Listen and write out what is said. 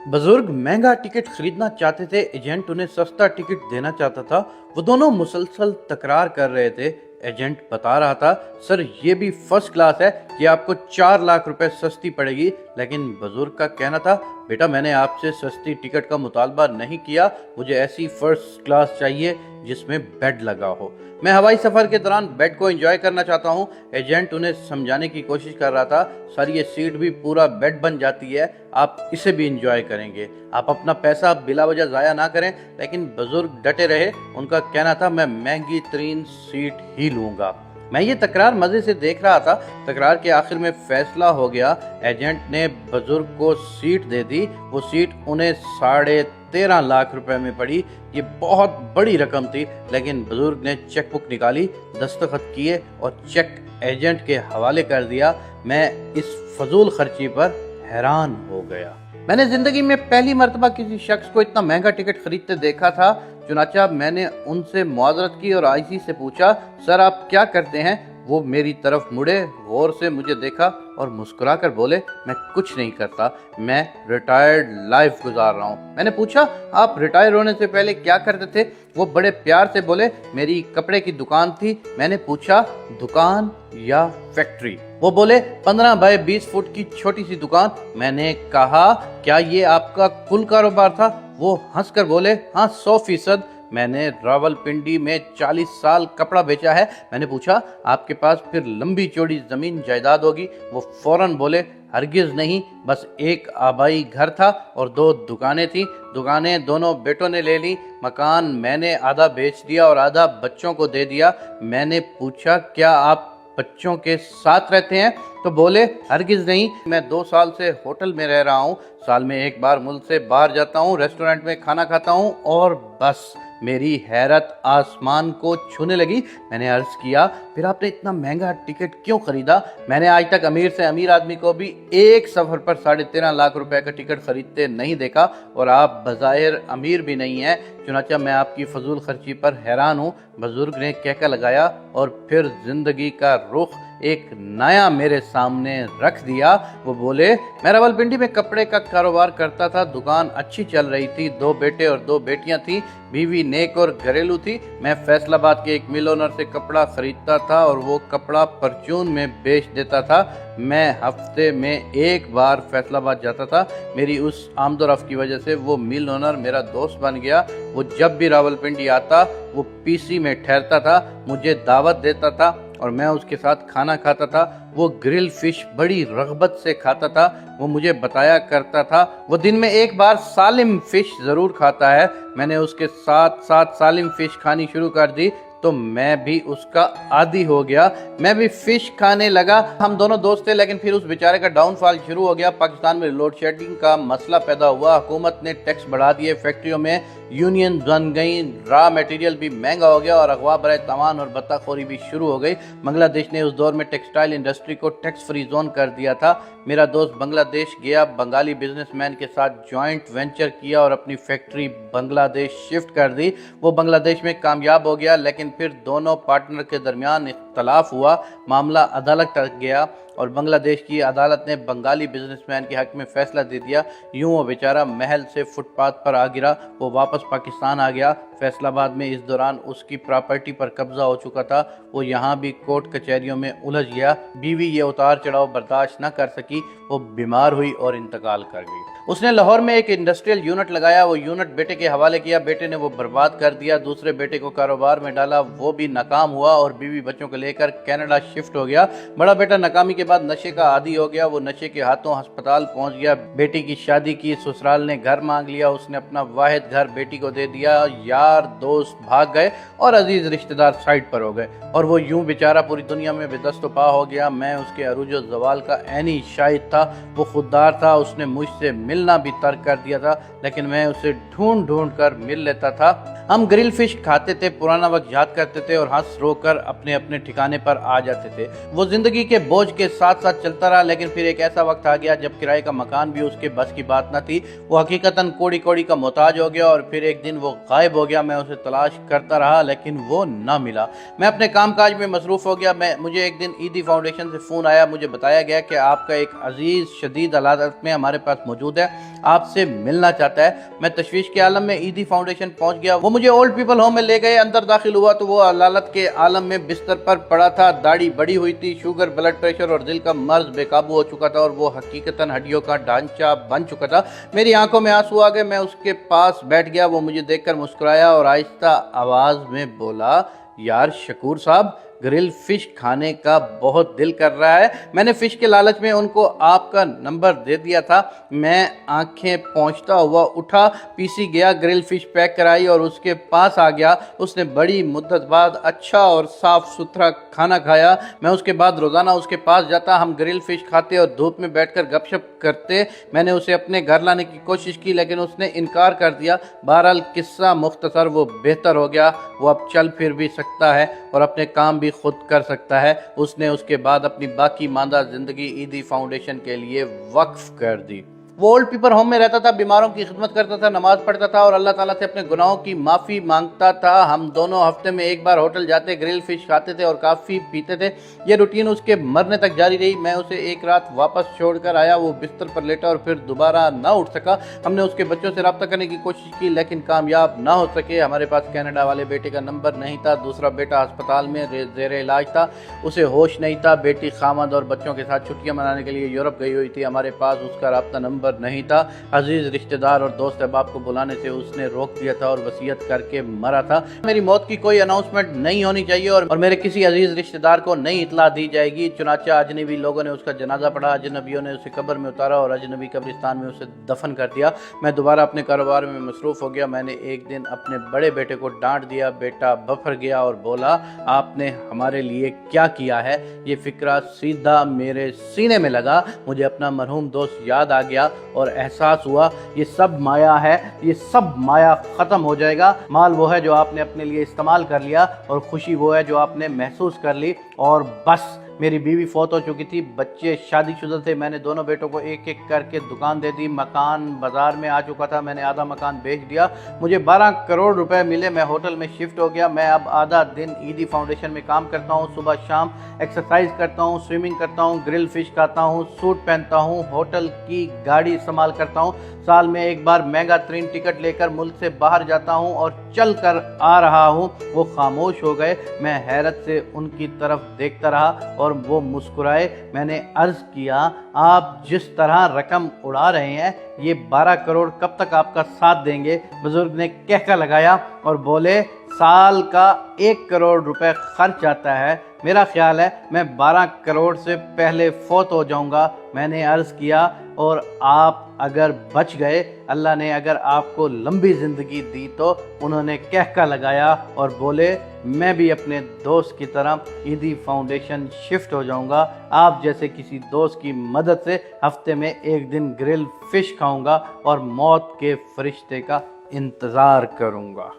बुजुर्ग महंगा टिकट खरीदना चाहते थे, एजेंट उन्हें सस्ता टिकट देना चाहता था। वो दोनों मुसलसल तकरार कर रहे थे। एजेंट बता रहा था, सर ये भी फर्स्ट क्लास है, ये आपको 4 लाख रुपए सस्ती पड़ेगी। लेकिन बुजुर्ग का कहना था, बेटा मैंने आपसे सस्ती टिकट का मुतालबा नहीं किया, मुझे ऐसी फर्स्ट क्लास चाहिए जिसमें बेड लगा हो। मैं हवाई सफर के दौरान बेड को एंजॉय करना चाहता हूँ। एजेंट उन्हें समझाने की कोशिश कर रहा था, सर ये सीट भी पूरा बेड बन जाती है, आप इसे भी एंजॉय करेंगे, आप अपना पैसा बिला वजह ज़ाया ना करें। लेकिन बुजुर्ग डटे रहे। उनका कहना था, मैं महंगी तरीन सीट ही लूँगा। मैं ये तकरार मज़े से देख रहा था। तकरार के आखिर में फैसला हो गया। एजेंट ने बुजुर्ग को सीट दे दी। वो सीट उन्हें 13.5 लाख रुपए में पड़ी। ये बहुत बड़ी रकम थी। लेकिन बुजुर्ग ने चेक बुक निकाली, दस्तखत किए और चेक एजेंट के हवाले कर दिया। मैं इस फजूल खर्ची पर हैरान हो गया। मैंने जिंदगी में पहली मर्तबा किसी शख्स को इतना महंगा टिकट खरीदते देखा था। चुनाचा मैंने उनसे मुआवजत की और आईसी से पूछा, सर आप क्या करते हैं? वो मेरी तरफ मुड़े, गौर से मुझे देखा और मुस्कुराकर बोले, मैं कुछ नहीं करता, मैं रिटायर्ड लाइफ गुजार रहा हूँ। मैंने पूछा, आप रिटायर होने से पहले क्या करते थे? वो बड़े प्यार से बोले, मेरी कपड़े की दुकान थी। मैंने पूछा, दुकान या फैक्ट्री? वो बोले, 15 बाय 20 फुट की छोटी सी दुकान। मैंने कहा, क्या ये आपका कुल कारोबार था? वो हंसकर बोले, हाँ 100%। मैंने रावलपिंडी में 40 साल कपड़ा बेचा है। मैंने पूछा, आपके पास फिर लंबी चौड़ी जमीन जायदाद होगी? वो फौरन बोले, हरगिज नहीं, बस एक आबाई घर था और 2 दुकानें थी। दुकानें दोनों बेटों ने ले ली। मकान मैंने आधा बेच दिया और आधा बच्चों को दे दिया। मैंने पूछा, क्या आप बच्चों के साथ रहते हैं? तो बोले, हरगिज नहीं, मैं 2 साल से होटल में रह रहा हूँ। साल में एक बार मुल्क से बाहर जाता हूँ, रेस्टोरेंट में खाना खाता हूँ और बस। मेरी हैरत आसमान को छूने लगी। मैंने अर्ज किया, फिर आपने इतना महंगा टिकट क्यों खरीदा? मैंने आज तक अमीर से अमीर आदमी को भी एक सफर पर 13.5 लाख रुपए का टिकट खरीदते नहीं देखा, और आप बज़ाहिर अमीर भी नहीं हैं। चुनाचा मैं आपकी फजूल खर्ची पर हैरान हूँ। बुजुर्ग ने कहका लगाया और फिर जिंदगी का रुख एक नया मेरे सामने रख दिया। वो बोले, मैं रावलपिंडी में कपड़े का कारोबार करता था, दुकान अच्छी चल रही थी, 2 बेटे और 2 बेटियां थी, बीवी नेक और घरेलू थी। मैं फैसलाबाद के एक मिल ओनर से कपड़ा खरीदता था और वो कपड़ा परचून में बेच देता था। मैं हफ्ते में एक बार फैसलाबाद जाता था। मेरी उस आमदोरफ्त की वजह से वो मिल ओनर मेरा दोस्त बन गया। वो जब भी रावलपिंडी आता वो पीसी में ठहरता था, मुझे दावत देता था और मैं उसके साथ खाना खाता था। वो ग्रिल फिश बड़ी रग़बत से खाता था। वो मुझे बताया करता था, वो दिन में एक बार सालिम फिश ज़रूर खाता है। मैंने उसके साथ साथ सालिम फिश खानी शुरू कर दी तो मैं भी उसका आदी हो गया। मैं भी फिश खाने लगा। हम दोनों दोस्त थे, लेकिन फिर उस बेचारे का डाउनफॉल शुरू हो गया। पाकिस्तान में लोड शेडिंग का मसला पैदा हुआ। हुकूमत ने टैक्स बढ़ा दिए, फैक्ट्रियों में यूनियन बन गई, रॉ मटेरियल भी महंगा हो गया और अगवा बराए तवान और बत्ताखोरी भी शुरू हो गई। बांग्लादेश ने उस दौर में टेक्सटाइल इंडस्ट्री को टैक्स फ्री जोन कर दिया था। मेरा दोस्त बांग्लादेश गया, बंगाली बिजनेसमैन के साथ जॉइंट वेंचर किया और अपनी फैक्ट्री बांग्लादेश शिफ्ट कर दी। वो बांग्लादेश में कामयाब हो गया, लेकिन फिर दोनों पार्टनर के दरमियान इख्तलाफ हुआ। मामला अदालत तक गया और बांग्लादेश की अदालत ने बंगाली बिजनेसमैन के हक में फैसला दे दिया। यूं वो बेचारा महल से फुटपाथ पर आ गिरा। वो वापस पाकिस्तान आ गया। फैसलाबाद में इस दौरान उसकी प्रॉपर्टी पर कब्जा हो चुका था। वो यहाँ भी कोर्ट कचहरियों में उलझ गया। बीवी ये उतार चढ़ाव बर्दाश्त न कर सकी, वो बीमार हुई और इंतकाल कर गई। उसने लाहौर में एक इंडस्ट्रियल यूनिट लगाया। वो यूनिट बेटे के हवाले किया, बेटे ने वो बर्बाद कर दिया। दूसरे बेटे को कारोबार में डाला, वो भी नाकाम हुआ और बीवी बच्चों को लेकर कनाडा शिफ्ट हो गया। बड़ा बेटा नाकामी के बाद नशे का आदी हो गया। वो नशे के हाथों अस्पताल पहुंच गया। बेटी की शादी की, ससुराल ने घर मांग लिया। उसने अपना वाहिद घर बेटी को दे दिया। यार दोस्त भाग गए और अजीज रिश्तेदार साइड पर हो गए और वो यूं बेचारा पूरी दुनिया में बेदस्तपा हो गया। मैं उसके अरूजो जवाल का ऐनी शाहिद था। वो खुददार था। उसने मुझसे मिलना भी तर्क कर दिया था, लेकिन मैं उसे ढूंढ ढूंढ कर मिल लेता था। हम ग्रिल फिश खाते थे, पुराना वक्त याद करते थे और हंस रो कर अपने अपने ठिकाने पर आ जाते थे। वो जिंदगी के बोझ के साथ साथ चलता रहा, लेकिन फिर एक ऐसा वक्त आ गया जब किराए का मकान भी उसके बस की बात न थी। वो हकीकतन कोड़ी कोड़ी का मोहताज हो गया और फिर एक दिन वो गायब हो गया। मैं उसे तलाश करता रहा लेकिन वो ना मिला। मैं अपने कामकाज में मसरूफ हो गया। मुझे एक दिन ईदी फाउंडेशन से फ़ोन आया। मुझे बताया गया कि आपका एक अजीज़ शदीद हालात में हमारे पास मौजूद है, आपसे मिलना चाहता है। मैं तशवीश के आलम में ईदी फाउंडेशन पहुंच गया। वो मुझे ओल्ड पीपल होम में ले गए। अंदर दाखिल हुआ तो वो हलालत के आलम में बिस्तर पर पड़ा था। दाढ़ी बड़ी हुई थी, शुगर, ब्लड प्रेशर और दिल का मर्ज बेकाबू हो चुका था और वो हकीकतन हड्डियों का ढांचा बन चुका था। मेरी आंखों में आंसू आ गए। मैं उसके पास बैठ गया। वो मुझे देखकर मुस्कुराया और आहिस्ता आवाज में बोला, यार शकूर साहब, ग्रिल फिश खाने का बहुत दिल कर रहा है। मैंने फिश के लालच में उनको आपका नंबर दे दिया था। मैं आंखें पोंछता हुआ उठा, पीसी गया, ग्रिल फिश पैक कराई और उसके पास आ गया। उसने बड़ी मुद्दत बाद अच्छा और साफ सुथरा खाना खाया। मैं उसके बाद रोज़ाना उसके पास जाता। हम ग्रिल फिश खाते और धूप में बैठकर गपशप करते। मैंने उसे अपने घर लाने की कोशिश की लेकिन उसने इनकार कर दिया। बहरहाल किस्सा मुख्तसर, वो बेहतर हो गया। वो अब चल फिर भी सकता है और अपने काम भी खुद कर सकता है। उसने उसके बाद अपनी बाकी मांदा जिंदगी ईदी फाउंडेशन के लिए वक्फ कर दी। वो ओल्ड पीपल होम में रहता था, बीमारों की खिदमत करता था, नमाज पढ़ता था और अल्लाह ताला से अपने गुनाहों की माफ़ी मांगता था। हम दोनों हफ्ते में एक बार होटल जाते, ग्रिल फिश खाते थे और काफ़ी पीते थे। ये रूटीन उसके मरने तक जारी रही। मैं उसे एक रात वापस छोड़कर आया। वो बिस्तर पर लेटा और फिर दोबारा ना उठ सका। हमने उसके बच्चों से रब्ता करने की कोशिश की लेकिन कामयाब ना हो सके। हमारे पास कनाडा वाले बेटे का नंबर नहीं था। दूसरा बेटा अस्पताल में जेर इलाज था, उसे होश नहीं था। बेटी खामद और बच्चों के साथ छुट्टियां मनाने के लिए यूरोप गई हुई थी। हमारे पास उसका रब्ता नंबर नहीं था। अजीज रिश्तेदार और दोस्त अहबाब को बुलाने से उसने रोक दिया था और वसीयत करके मरा था। मेरी मौत की कोई अनाउंसमेंट नहीं होनी चाहिए और मेरे किसी अजीज रिश्तेदार को नहीं इतला दी जाएगी। चुनाचा अजनबी लोगों ने उसका जनाजा पढ़ा, अजनबियों ने उसे कब्र में उतारा और अजनबी कब्रिस्तान में उसे दफन कर दिया। मैं दोबारा अपने कारोबार में मसरूफ हो गया। मैंने एक दिन अपने बड़े बेटे को डांट दिया। बेटा बफर गया और बोला, आपने हमारे लिए क्या किया है? ये फिक्रा सीधा मेरे सीने में लगा। मुझे अपना मरहूम दोस्त याद आ गया और एहसास हुआ ये सब माया है, ये सब माया ख़त्म हो जाएगा। माल वो है जो आपने अपने लिए इस्तेमाल कर लिया और खुशी वो है जो आपने महसूस कर ली। और बस, मेरी बीवी फौत हो चुकी थी, बच्चे शादीशुदा थे। मैंने दोनों बेटों को एक एक करके दुकान दे दी। मकान बाजार में आ चुका था, मैंने आधा मकान बेच दिया। मुझे 12 करोड़ रुपए मिले। मैं होटल में शिफ्ट हो गया। मैं अब आधा दिन ईदी फाउंडेशन में काम करता हूँ। सुबह शाम एक्सरसाइज करता हूँ, स्विमिंग करता हूँ, ग्रिल फिश खाता हूँ, सूट पहनता हूँ, होटल की गाड़ी इस्तेमाल करता हूँ। साल में एक बार महंगा ट्रेन टिकट लेकर मुल्क से बाहर जाता हूँ और चल कर आ रहा हूँ। वो खामोश हो गए। मैं हैरत से उनकी तरफ देखता रहा और वो मुस्कुराए। मैंने अर्ज किया, आप जिस तरह रकम उड़ा रहे हैं, ये 12 करोड़ कब तक आपका साथ देंगे? बुजुर्ग ने कहका लगाया और बोले, साल का 1 करोड़ रुपए खर्च आता है। मेरा ख्याल है मैं 12 करोड़ से पहले फौत हो जाऊंगा। मैंने अर्ज किया, और आप अगर बच गए, अल्लाह ने अगर आपको लंबी ज़िंदगी दी तो? उन्होंने कहका लगाया और बोले, मैं भी अपने दोस्त की तरह ईदी फाउंडेशन शिफ्ट हो जाऊंगा। आप जैसे किसी दोस्त की मदद से हफ्ते में एक दिन ग्रिल फिश खाऊंगा और मौत के फरिश्ते का इंतज़ार करूंगा।